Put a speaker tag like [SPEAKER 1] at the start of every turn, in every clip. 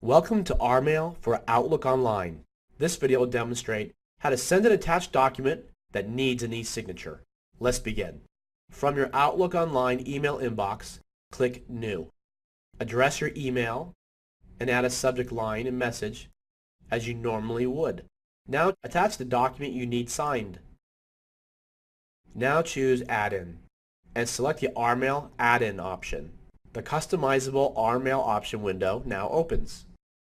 [SPEAKER 1] Welcome to Rmail for Outlook Online. This video will demonstrate how to send an attached document that needs an e-signature. Let's begin. From your Outlook Online email inbox, click New. Address your email and add a subject line and message as you normally would. Now attach the document you need signed. Now choose Add-in and select the Rmail Add-in option. The customizable Rmail option window now opens.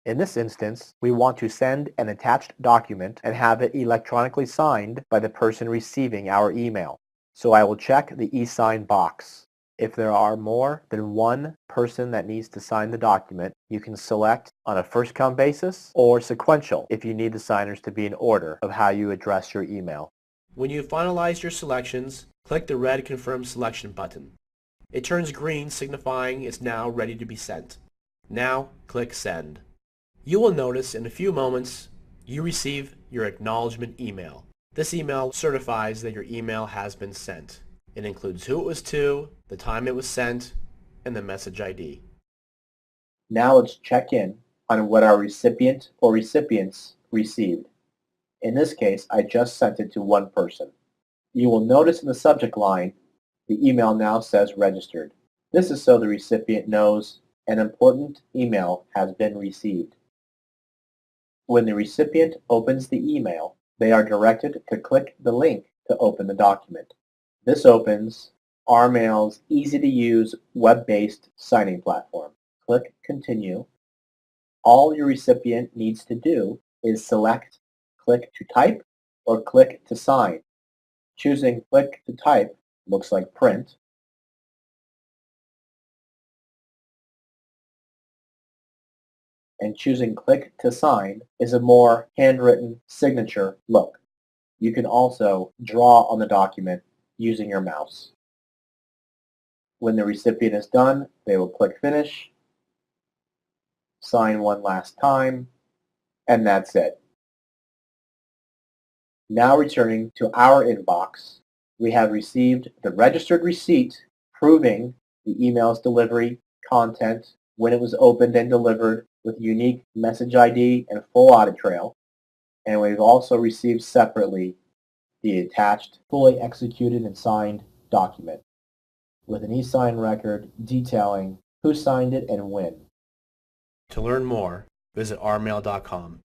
[SPEAKER 2] In this instance, we want to send an attached document and have it electronically signed by the person receiving our email. So I will check the e-sign box. If there are more than one person that needs to sign the document, you can select on a first-come basis or sequential if you need the signers to be in order of how you address your email.
[SPEAKER 1] When you finalize your selections, click the red Confirm Selection button. It turns green, signifying it's now ready to be sent. Now click Send. You will notice in a few moments you receive your acknowledgement email. This email certifies that your email has been sent. It includes who it was to, the time it was sent, and the message ID.
[SPEAKER 2] Now let's check in on what our recipient or recipients received. In this case, I just sent it to one person. You will notice in the subject line, the email now says registered. This is so the recipient knows an important email has been received. When the recipient opens the email, they are directed to click the link to open the document. This opens Rmail's easy-to-use web-based signing platform. Click Continue. All your recipient needs to do is select Click to Type or Click to Sign. Choosing Click to Type looks like Print. And choosing Click to Sign is a more handwritten signature look. You can also draw on the document using your mouse. When the recipient is done, they will click Finish, sign one last time, and that's it. Now returning to our inbox, we have received the registered receipt proving the email's delivery, content, when it was opened and delivered, with unique message ID and full audit trail. And we've also received separately the attached, fully executed and signed document with an e-sign record detailing who signed it and when.
[SPEAKER 1] To learn more, visit rmail.com.